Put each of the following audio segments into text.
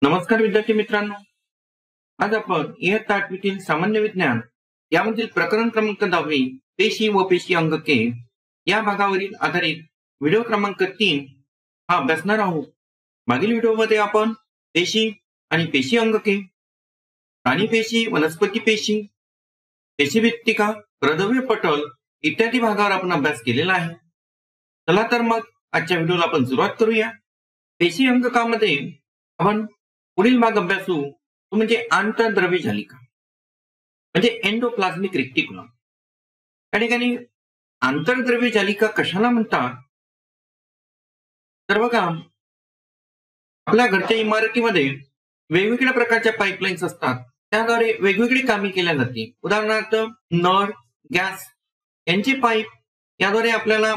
नमस्कार विद्यार्थी मित्रांनो, आज आपण इयत्ता 8वीतील सामान्य विज्ञान यामधील प्रकरण क्रमांक 10 पेशी व पेशी अंगके या भागावरील आधारित व्हिडिओ क्रमांक 3 हा अभ्यासणार आहोत. मागील व्हिडिओमध्ये आपण पेशी आणि पेशी अंगके, प्राणी पेशी, वनस्पती पेशी, पेशीभित्तिका, प्रद्रव्य पटल इत्यादी भागावर आपण अभ्यास केलेला आहे. चला तर मग आजच्या व्हिडिओला आपण सुरुवात करूया. पेशी अंगकामध्ये आपण पुढील भाग अभ्यासू तो म्हणजे आंतरद्रव्य जालिका म्हणजे एंडोप्लाझ्मिक रेक्टिक्युलम. या ठिकाणी आंतरद्रव्य जालिका कशाला म्हणतात तर बघा, आपल्या घरच्या इमारतीमध्ये वेगवेगळ्या प्रकारच्या पाईपलाईन्स असतात, त्याद्वारे वेगवेगळी कामे केल्या जाते. उदाहरणार्थ नळ, गॅस यांची पाईप याद्वारे आपल्याला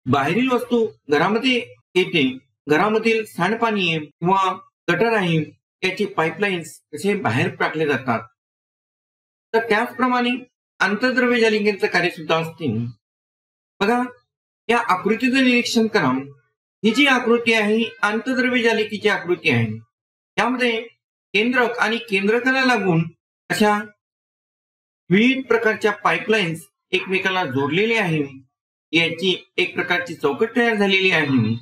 बाहेरील वस्तू घरामध्ये येते, घरामधील सांडपाणी किंवा गटर आहे याची पाईपलाईन्स कसे बाहेर टाकले जातात. तर त्याचप्रमाणे आंतरद्रव्य जालिकेचं कार्य सुद्धा असते. बघा, या आकृतीचं निरीक्षण करा. ही जी आकृती आहे ही आंतरद्रव्य जालिकेची आकृती आहे. यामध्ये केंद्रक आणि केंद्रकाला लागून अशा विविध प्रकारच्या पाईपलाईन्स एकमेकाला जोडलेल्या आहेत. याची एक प्रकारची चौकट तयार झालेली आहे.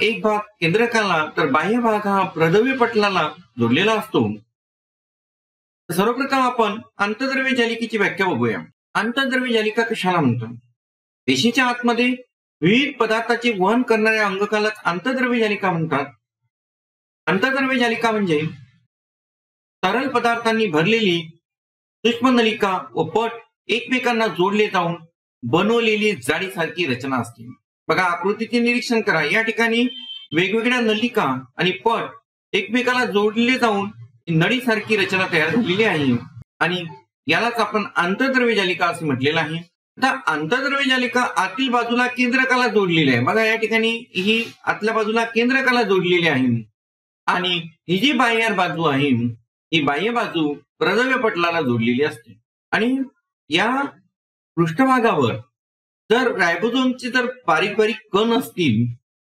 एक भाग केंद्रकाला तर बाह्य भाग हा प्रद्रव्य पटलाला जोडलेला असतो. सर्वप्रथम आपण आंतरद्रव्य जालिकेची व्याख्या बघूया. आंतरद्रव्य जालिका कशाला म्हणतात? पेशीच्या आतमध्ये विविध पदार्थाचे वहन करणाऱ्या अंगकालाच आंतरद्रव्य जालिका म्हणतात. आंतरद्रव्य जालिका म्हणजे तरल पदार्थांनी भरलेली सूक्ष्म नलिका व पट एकमेकांना जोडले जाऊन बनवलेली जाळीसारखी रचना असते. बघा, आकृतीचे निरीक्षण करा. या ठिकाणी वेगवेगळ्या नलिका आणि पट एकमेकाला जोडले जाऊन नळीसारखी रचना तयार झालेली आहे आणि यालाच आपण आंतरद्रव्य जालिका असे म्हटलेलं आहे. आता आंतरद्रव्य जालिका आतील बाजूला केंद्रकाला जोडलेली आहे. बघा, या ठिकाणी ही आतल्या बाजूला केंद्रकाला जोडलेली आहे आणि ही जी बाह्य बाजू आहे ही बाह्य बाजू प्रद्रव्य पटलाला जोडलेली असते. आणि या पृष्ठभागावर जर रायबोझोमचे जर बारीक बारीक कण असतील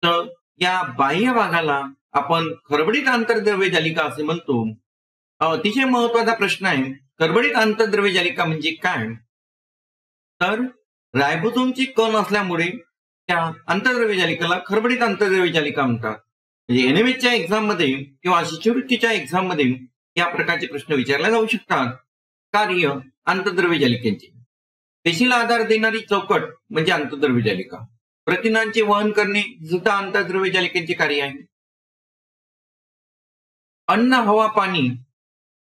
तर या बाह्य भागाला आपण खरबडीत आंतरद्रव्य जालिका असे म्हणतो. अतिशय महत्वाचा प्रश्न आहे, खरबडीत आंतरद्रव्य जालिका म्हणजे काय? तर रायबोझोमचे कण असल्यामुळे त्या आंतरद्रव्य जालिकाला खरबडीत आंतरद्रव्य जालिका म्हणतात. म्हणजे एनएमएसच्या एक्झाम मध्ये किंवा शिष्यवृत्तीच्या एक्झाम मध्ये या प्रकारचे प्रश्न विचारले जाऊ शकतात. कार्य आंतरद्रव्य जालिकेचे: पेशीला आधार देणारी चौकट म्हणजे आंतरद्रव्य जालिका. प्रथिनांचे वहन करणे सुद्धा आंतरद्रव्य जालिकेचे कार्य आहे. अन्न, हवा, पाणी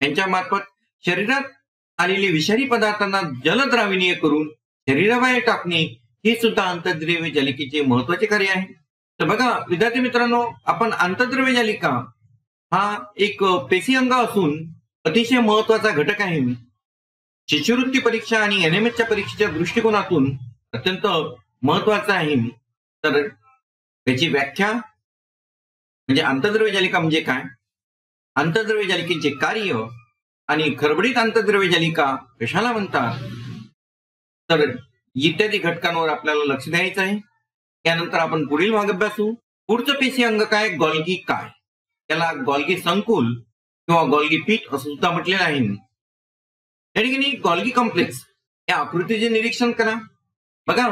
यांच्या मार्फत शरीरात आलेले विषारी पदार्थांना जलद्राविणीय करून शरीराबाहेर टाकणे हे सुद्धा आंतरद्रव्य जालिकेचे महत्वाचे कार्य आहे. तर बघा विद्यार्थी मित्रांनो, आपण आंतरद्रव्य जालिका हा एक पेशी अंग असून अतिशय महत्वाचा घटक आहे. शिष्यवृत्ती परीक्षा आणि एनएमएसच्या परीक्षेच्या दृष्टिकोनातून अत्यंत महत्वाचा आहे. तर त्याची व्याख्या म्हणजे आंतरद्रव्य जालिका म्हणजे काय, आंतरद्रव्य जालिकेचे कार्य आणि खरबडीत आंतरद्रव्य जालिका कशाला म्हणतात, तर इत्यादी घटकांवर आपल्याला लक्ष द्यायचं आहे. यानंतर आपण पुढील भाग अभ्यासू. पुढचं पेशी अंग काय, गॉल्गी काय. त्याला गॉल्गी संकुल किंवा गॉल्गी पीठ असं सुद्धा म्हटलेलं आहे. या ठिकाणी गॉल्गी कॉम्प्लेक्स या आकृतीचे निरीक्षण करा. बघा,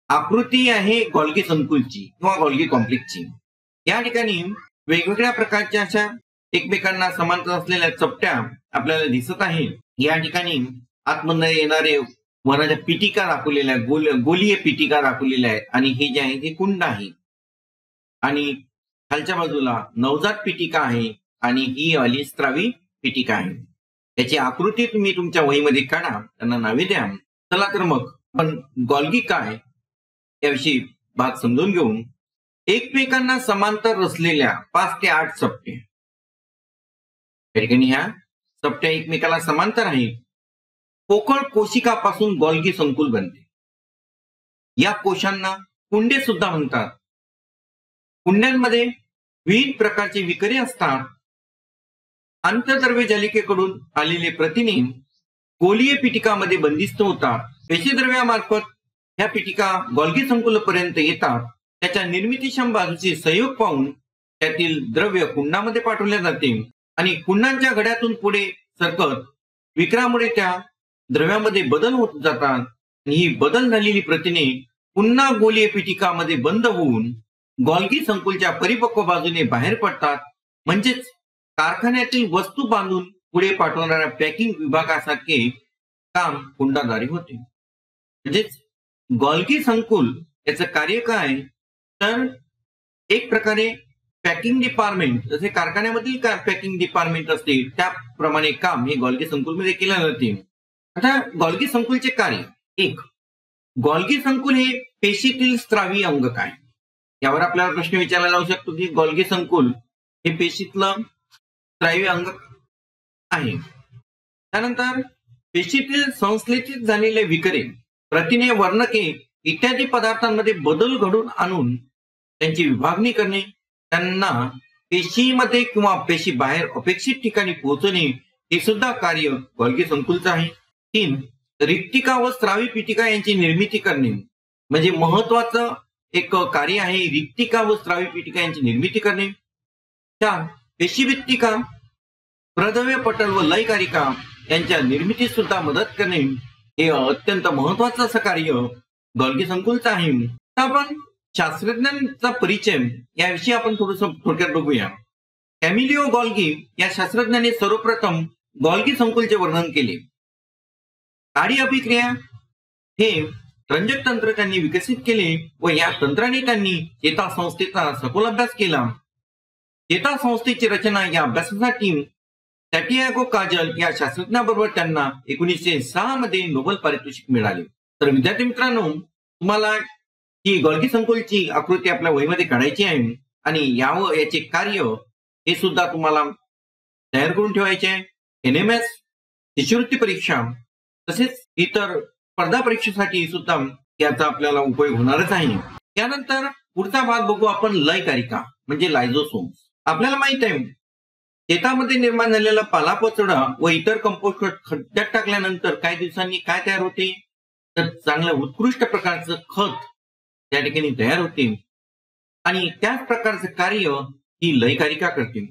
आकृती आहे गॉल्गी संकुलची किंवा गॉल्गी कॉम्प्लेक्सची. या ठिकाणी वेगवेगळ्या प्रकारच्या अशा एकमेकांना समांतर असलेल्या चपट्या आपल्याला दिसत आहे. या ठिकाणी आतमध्ये येणारे वराच्या पिटिका दाखवलेल्या गोलीय पिटिका दाखवलेल्या आहेत आणि हे जे आहे ते कुंड आहे आणि खालच्या बाजूला नवजात पिटिका आहे आणि ही वाली स्त्रावी पिटिका आहे. त्याची आकृती तुम्ही तुमच्या वहीमध्ये काढा, त्यांना नावे द्या. चला तर मग आपण गॉल्गी काय याविषयी भाग समजून घेऊन. एकमेकांना समांतर रचलेल्या 5 ते 8 चपटे. या ठिकाणी ह्या चपट्या एकमेकाला समांतर आहेत. पोकळ कोशिकापासून गॉल्गी संकुल बनते. या कोशांना कुंडे सुद्धा म्हणतात. कुंड्यांमध्ये विविध प्रकारचे विकरे असतात. आंतरद्रव्य जालिकेकडून आलेले प्रथिने गोलीय पिटिकामध्ये बंदिस्त होतात. पेशीद्रव्यामार्फत ह्या पिटिका गॉल्गी संकुलापर्यंत येतात. त्याच्या निर्मितीक्षम बाजूचे संयोग पाहून त्यातील द्रव्य कुंडामध्ये पाठवले जाते आणि कुंडांच्या घड्यातून पुढे सरकत विकरामुळे त्या द्रव्यामध्ये बदल होत जातात आणि ही बदल झालेली प्रथिने पुन्हा गोलीय पिटिकामध्ये बंद होऊन गॉल्गी संकुलच्या परिपक्व बाजूने बाहेर पडतात. म्हणजेच कारखान्यातील वस्तू बांधून पुढे पाठवणाऱ्या पॅकिंग विभागासारखे काम कुंडाद्वारे होते. म्हणजेच गॉल्गी संकुल याचं कार्य काय, तर एक प्रकारे पॅकिंग डिपार्टमेंट, जसे कारखान्यामधील पॅकिंग डिपार्टमेंट असते त्याप्रमाणे काम हे गॉल्गी संकुलमध्ये केले जाते. आता गॉल्गी संकुलचे कार्य, एक, गॉल्गी संकुल हे पेशीतील स्त्रावी अंग काय, यावर आपल्याला प्रश्न विचारला जाऊ शकतो की गॉल्गी संकुल हे पेशीतलं स्त्रावी अंग आहे. त्यानंतर पेशीतील संश्लेषित झालेले विकरे, प्रथिने, वर्णके इत्यादी पदार्थांमध्ये बदल घडून आणून त्यांची विभागणी करणे, त्यांना पेशीमध्ये किंवा पेशी बाहेर अपेक्षित ठिकाणी पोहोचणे हे सुद्धा कार्य गॉल्गी संकुलचं आहे. 3, रिक्तिका व स्त्रावी पिटिका यांची निर्मिती करणे, म्हणजे महत्वाचं एक कार्य आहे रिक्तिका व स्त्रावी पिटिका यांची निर्मिती करणे. 4, पेशीभित्तिका, प्रद्रव्य पटल व लयकारिका यांच्या निर्मितीत सुद्धा मदत करणे हे अत्यंत महत्वाचं असं कार्य गॉल्गी संकुलचं आहे. आपण शास्त्रज्ञांचा परिचय याविषयी आपण थोडक्यात बघूया. कॅमिलिओ गॉल्गी या शास्त्रज्ञाने सर्वप्रथम गॉल्गी संकुलचे वर्णन केले. काडी अभिक्रिया हे रंजक तंत्र त्यांनी विकसित केले व या तंत्राने त्यांनी चेतासंस्थेचा सखोल अभ्यास केला. चेतासंस्थेची रचना या अभ्यासासाठी सॅटियागो काजल या शास्त्रज्ञाबरोबर त्यांना 1906 मध्ये नोबेल पारितोषिक मिळाले. तर विद्यार्थी मित्रांनो, तुम्हाला ही गॉल्गी संकुलची आकृती आपल्या वहीमध्ये काढायची आहे आणि याचे कार्य हे सुद्धा तुम्हाला तयार करून ठेवायचे आहे. NMS, शिष्यवृत्ती परीक्षा तसेच इतर स्पर्धा परीक्षेसाठी सुद्धा याचा आपल्याला उपयोग होणारच आहे. त्यानंतर पुढचा भाग बघू आपण, लयकारिका म्हणजे लायझोसोम्स. आपल्याला माहित आहे शेतामध्ये निर्माण झालेला पालापाचोळा व इतर कंपोस्ट खड्ड्यात टाकल्यानंतर काही दिवसांनी काय तयार होते, तर चांगलं उत्कृष्ट प्रकारचं खत त्या ठिकाणी तयार होते आणि त्याच प्रकारचं कार्य ही लयकारिका करते.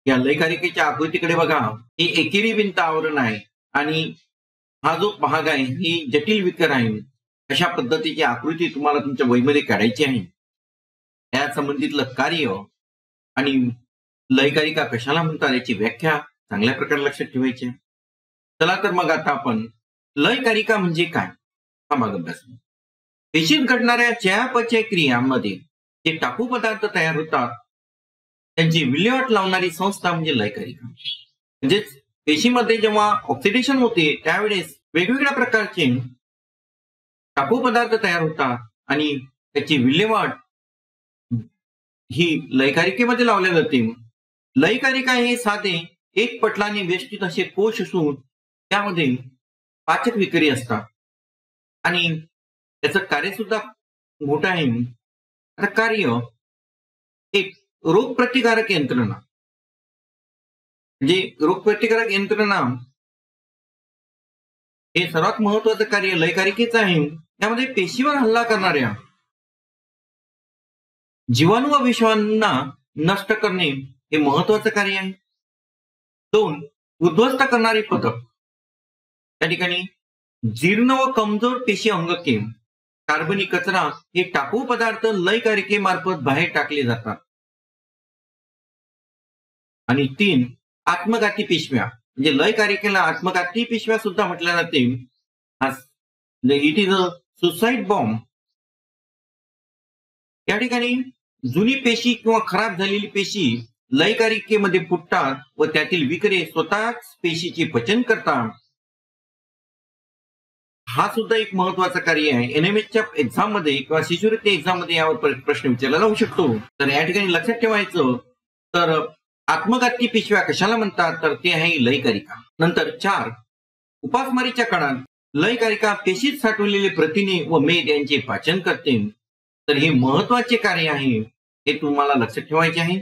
या लयकारिकेच्या आकृतीकडे बघा, ही एकेरी भिंत आवरण आहे आणि हा जो भाग आहे ही जटिल विकर आहे. अशा पद्धतीची आकृती तुम्हाला तुमच्या वहीमध्ये काढायची आहे. या संबंधितलं कार्य आणि लयकारिका कशाला म्हणतात याची व्याख्या चांगल्या प्रकारे लक्षात ठेवायची. चला तर मग आता आपण लयकारिका म्हणजे काय हा भाग अभ्यास. पेशीत घडणाऱ्या चयापचय क्रियांमध्ये जे टाकू पदार्थ तयार होतात त्यांची विल्हेवाट लावणारी संस्था म्हणजे लयकारिका. म्हणजेच पेशीमध्ये जेव्हा ऑक्सिडेशन होते त्यावेळेस वेगवेगळ्या प्रकारचे टाकू पदार्थ तयार होतात आणि त्याची विल्हेवाट ही लयकारिकेमध्ये लावल्या जाते. लयकारिका हे साधे एक पटलाने वेष्टित असे कोश असून त्यामध्ये पाचक विकरी असतात आणि त्याचं कार्य सुद्धा मोठं आहे. आता कार्य, एक, रोगप्रतिकारक यंत्रणा, म्हणजे रोगप्रतिकारक यंत्रणा हे सर्वात महत्वाचं कार्य लयकारिकेचं आहे. त्यामध्ये पेशीवर हल्ला करणाऱ्या जीवाणू व विषाणूंना नष्ट करणे हे महत्वाचं कार्य आहे. 2, उद्ध्वस्त करणारे पथक, त्या ठिकाणी जीर्ण व कमजोर पेशी अंगके, कार्बनिक कचरा हे टाकू पदार्थ लयकारिकेमार्फत बाहेर टाकले जातात. आणि 3, आत्मघाती पिशव्या, म्हणजे लयकारिकेला आत्मघाती पिशव्या सुद्धा म्हटल्या जाते. It is a suicide bomb. या ठिकाणी जुनी पेशी किंवा खराब झालेली पेशी लयकारिकेमध्ये फुटतात व त्यातील विकरे स्वतःच पेशीचे पचन करतात. हा सुद्धा एक महत्वाचा कार्य आहे. NMSच्या एक्झाम मध्ये किंवा शिष्यवृत्ती एक्झाम मध्ये यावर प्रश्न विचारला जाऊ शकतो. तर या ठिकाणी लक्षात ठेवायचं, तर आत्मघाती पिशव्या कशाला म्हणतात, तर ते आहे लयकारिका. नंतर 4, उपासमारीच्या काळात लयकारिका पेशीत साठवलेले प्रथिने व मेद यांचे पाचन करते. तर हे महत्वाचे कार्य आहे, हे तुम्हाला लक्षात ठेवायचे आहे.